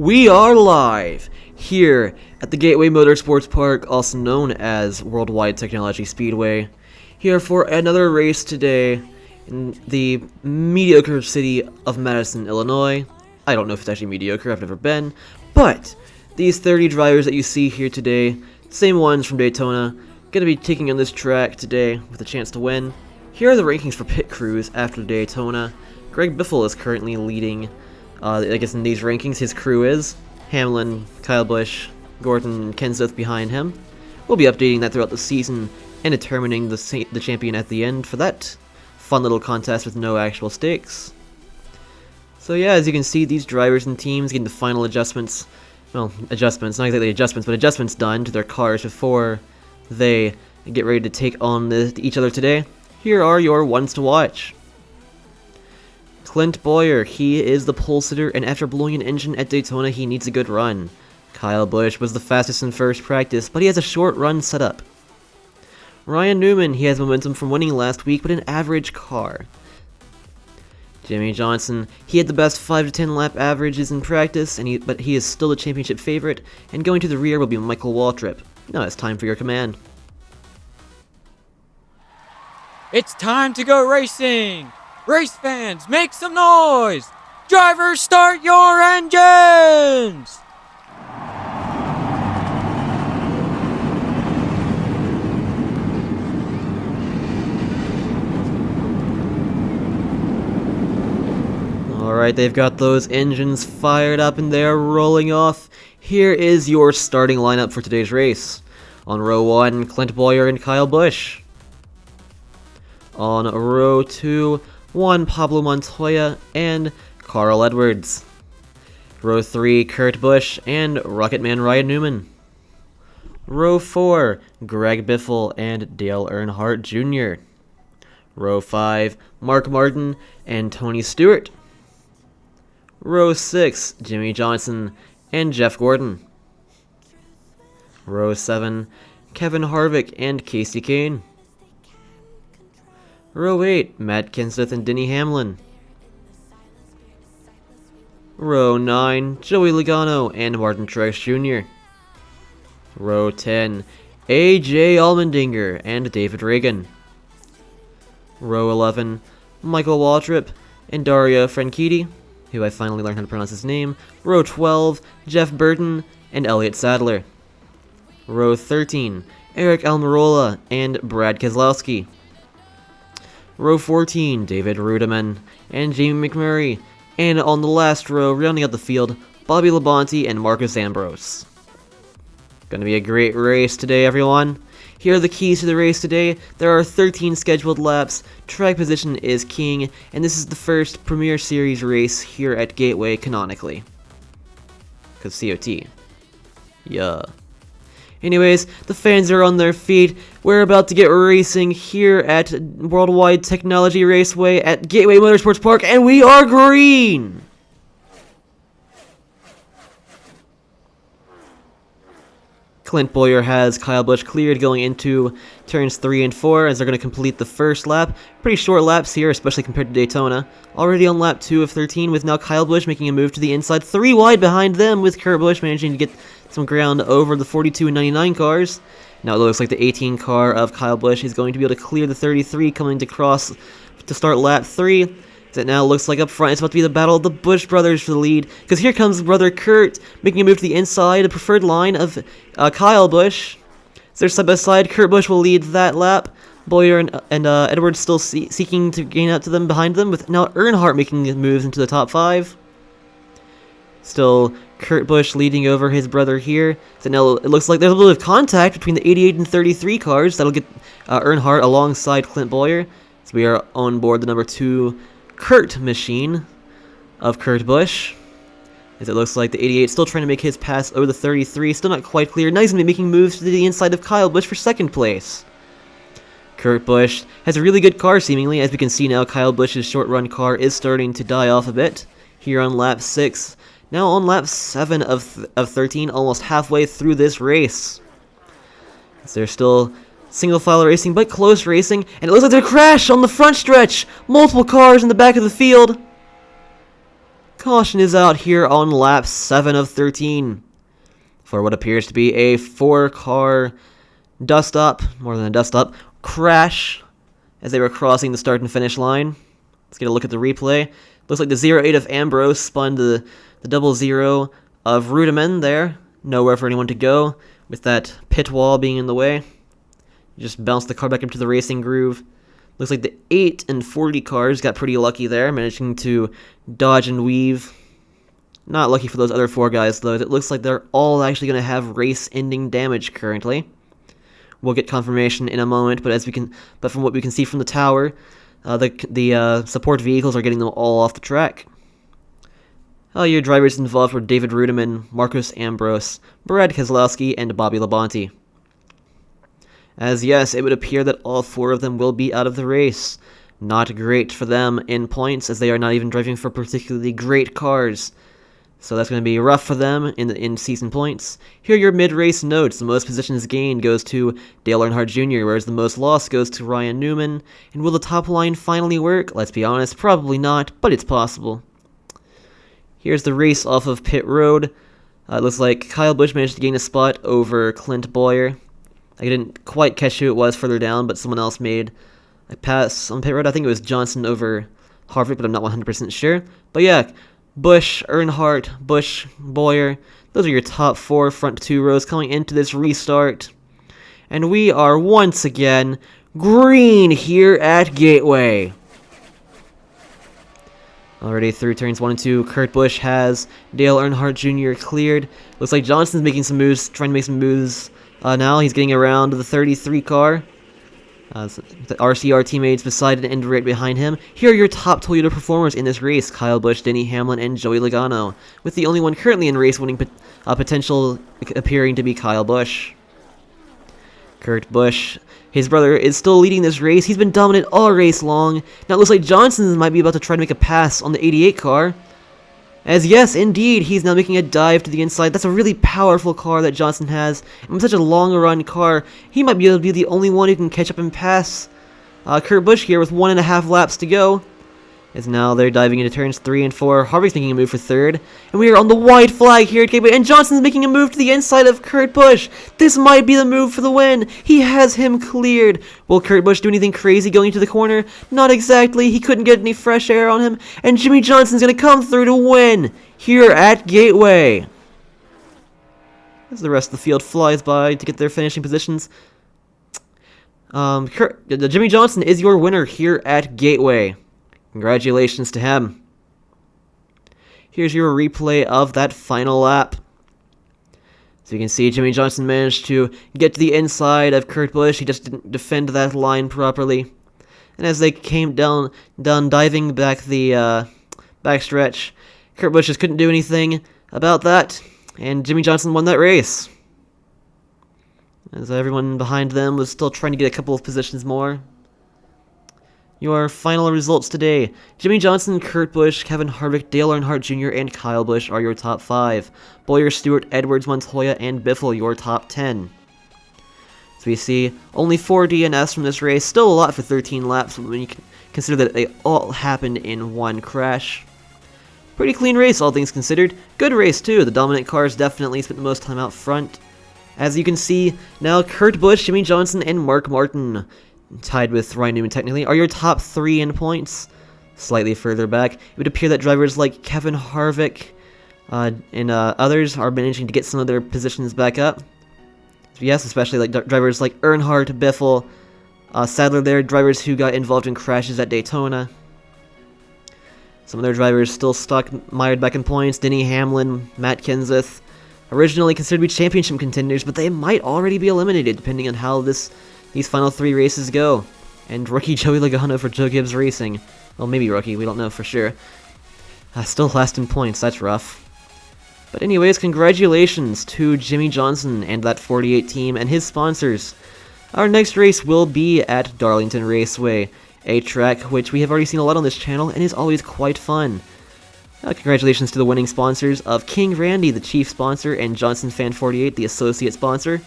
We are live here at the Gateway Motorsports Park, also known as Worldwide Technology Speedway, here for another race today in the mediocre city of Madison, Illinois. I don't know if it's actually mediocre, I've never been, but these 30 drivers that you see here today, same ones from Daytona, gonna be taking on this track today with a chance to win. Here are the rankings for pit crews after Daytona. Greg Biffle is currently leading. I guess in these rankings, his crew is Hamlin, Kyle Busch, Gordon, and Kenseth behind him. We'll be updating that throughout the season and determining the champion at the end for that fun little contest with no actual stakes. So yeah, as you can see, these drivers and teams getting the final adjustments. Well, adjustments, not exactly adjustments, but adjustments done to their cars before they get ready to take on each other today. Here are your ones to watch. Clint Bowyer, he is the pole sitter, and after blowing an engine at Daytona, he needs a good run. Kyle Busch was the fastest in first practice, but he has a short run set up. Ryan Newman, he has momentum from winning last week, but an average car. Jimmie Johnson, he had the best 5 to 10 lap averages in practice, but he is still the championship favorite, and going to the rear will be Michael Waltrip. Now it's time for your command. It's time to go racing! Race fans, make some noise! Drivers, start your engines! Alright, they've got those engines fired up and they're rolling off. Here is your starting lineup for today's race. On row 1, Clint Bowyer and Kyle Busch. On row 2, Juan Pablo Montoya and Carl Edwards. Row 3, Kurt Busch and Rocketman Ryan Newman. Row 4, Greg Biffle and Dale Earnhardt Jr. Row 5, Mark Martin and Tony Stewart. Row 6, Jimmie Johnson and Jeff Gordon. Row 7, Kevin Harvick and Kasey Kahne. Row 8, Matt Kenseth and Denny Hamlin. Row 9, Joey Logano and Martin Truex Jr. Row 10, AJ Allmendinger and David Ragan. Row 11, Michael Waltrip and Dario Franchitti, who I finally learned how to pronounce his name. Row 12, Jeff Burton and Elliott Sadler. Row 13, Eric Almirola and Brad Keselowski. Row 14, David Rudiman and Jamie McMurray. And on the last row, rounding out the field, Bobby Labonte and Marcus Ambrose. Gonna be a great race today, everyone. Here are the keys to the race today. There are 13 scheduled laps, track position is king, and this is the first Premier Series race here at Gateway canonically. Cause COT. Yeah. Anyways, the fans are on their feet. We're about to get racing here at Worldwide Technology Raceway at Gateway Motorsports Park, and we are green! Clint Bowyer has Kyle Busch cleared going into turns 3 and 4 as they're going to complete the first lap. Pretty short laps here, especially compared to Daytona. Already on lap 2 of 13, with now Kyle Busch making a move to the inside, 3 wide behind them, with Kurt Busch managing to get some ground over the 42 and 99 cars. Now it looks like the 18 car of Kyle Busch is going to be able to clear the 33 coming to cross to start lap 3. It now looks like up front it's about to be the battle of the Busch brothers for the lead, because here comes brother Kurt making a move to the inside, the preferred line of Kyle Busch. So they're side by side. Kurt Busch will lead that lap. Bowyer and Edwards still seeking to gain out to them behind them, with now Earnhardt making moves into the top 5. Still Kurt Busch leading over his brother here. So now it looks like there's a little bit of contact between the 88 and 33 cars. That'll get Earnhardt alongside Clint Bowyer. So we are on board the number 2 Kurt machine of Kurt Busch. As it looks like the 88 still trying to make his pass over the 33. Still not quite clear. Now he's going to be making moves to the inside of Kyle Busch for second place. Kurt Busch has a really good car seemingly. As we can see now, Kyle Busch's short run car is starting to die off a bit. Here on lap 6. Now on lap 7 of 13, almost halfway through this race. As they're still single file racing, but close racing, and it looks like there's a crash on the front stretch! Multiple cars in the back of the field. Caution is out here on lap 7 of 13 for what appears to be a 4-car dust-up, more than a dust-up, crash as they were crossing the start and finish line. Let's get a look at the replay. Looks like the 0-8 of Ambrose spun the 0-0 of Rudiman there. Nowhere for anyone to go, with that pit wall being in the way. You just bounced the car back into the racing groove. Looks like the 8 and 40 cars got pretty lucky there, managing to dodge and weave. Not lucky for those other 4 guys, though. It looks like they're all actually going to have race-ending damage currently. We'll get confirmation in a moment, but from what we can see from the tower, the support vehicles are getting them all off the track. Your drivers involved were David Rudiman, Marcus Ambrose, Brad Keselowski, and Bobby Labonte. As yes, it would appear that all 4 of them will be out of the race. Not great for them in points, as they are not even driving for particularly great cars. So that's going to be rough for them in season points. Here are your mid-race notes. The most positions gained goes to Dale Earnhardt Jr., whereas the most lost goes to Ryan Newman. And will the top line finally work? Let's be honest, probably not, but it's possible. Here's the race off of pit road. It looks like Kyle Busch managed to gain a spot over Clint Bowyer. I didn't quite catch who it was further down, but someone else made a pass on pit road. I think it was Johnson over Harvick, but I'm not 100% sure. But yeah, Busch, Earnhardt, Busch, Bowyer. Those are your top 4 front 2 rows coming into this restart. And we are once again green here at Gateway. Already through turns 1 and 2, Kurt Busch has Dale Earnhardt Jr. cleared. Looks like Johnson's making some moves, trying to make some moves now. He's getting around the 33 car. The RCR teammates beside and right behind him. Here are your top Toyota performers in this race: Kyle Busch, Denny Hamlin, and Joey Logano, with the only one currently in race winning potential appearing to be Kyle Busch. Kurt Busch, his brother, is still leading this race. He's been dominant all race long. Now it looks like Johnson might be about to try to make a pass on the 88 car. As yes, indeed, he's now making a dive to the inside. That's a really powerful car that Johnson has. And with such a long-run car, he might be able to be the only one who can catch up and pass Kurt Busch here with 1.5 laps to go. As now they're diving into turns 3 and 4. Harvick's making a move for 3rd. And we are on the white flag here at Gateway. And Johnson's making a move to the inside of Kurt Busch. This might be the move for the win. He has him cleared. Will Kurt Busch do anything crazy going into the corner? Not exactly. He couldn't get any fresh air on him. And Jimmy Johnson's going to come through to win here at Gateway. As the rest of the field flies by to get their finishing positions. Jimmy Johnson is your winner here at Gateway. Congratulations to him. Here's your replay of that final lap. So you can see Jimmy Johnson managed to get to the inside of Kurt Busch. He just didn't defend that line properly. And as they came done diving back the backstretch, Kurt Busch just couldn't do anything about that. And Jimmy Johnson won that race. As everyone behind them was still trying to get a couple of positions more. Your final results today: Jimmy Johnson, Kurt Busch, Kevin Harvick, Dale Earnhardt Jr., and Kyle Busch are your top 5. Bowyer, Stewart, Edwards, Montoya, and Biffle your top 10. So we see only 4 DNFs from this race. Still a lot for 13 laps when you consider that they all happened in one crash. Pretty clean race, all things considered. Good race, too. The dominant cars definitely spent the most time out front. As you can see, now Kurt Busch, Jimmy Johnson, and Mark Martin, tied with Ryan Newman technically, are your top 3 in points. Slightly further back, it would appear that drivers like Kevin Harvick and others are managing to get some of their positions back up. Yes, especially like drivers like Earnhardt, Biffle, Sadler there, drivers who got involved in crashes at Daytona. Some of their drivers still stuck, mired back in points. Denny Hamlin, Matt Kenseth, originally considered to be championship contenders, but they might already be eliminated depending on how these final 3 races go. And rookie Joey Logano for Joe Gibbs Racing. Well, maybe rookie, we don't know for sure. Still last in points, that's rough. But anyways, congratulations to Jimmy Johnson and that 48 team and his sponsors. Our next race will be at Darlington Raceway, a track which we have already seen a lot on this channel and is always quite fun. Congratulations to the winning sponsors of King Randy, the chief sponsor, and Johnson Fan 48, the associate sponsor.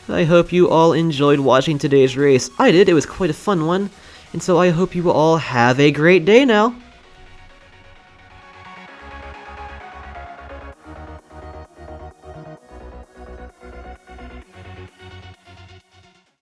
I hope you all enjoyed watching today's race. I did, it was quite a fun one, and so I hope you all have a great day now.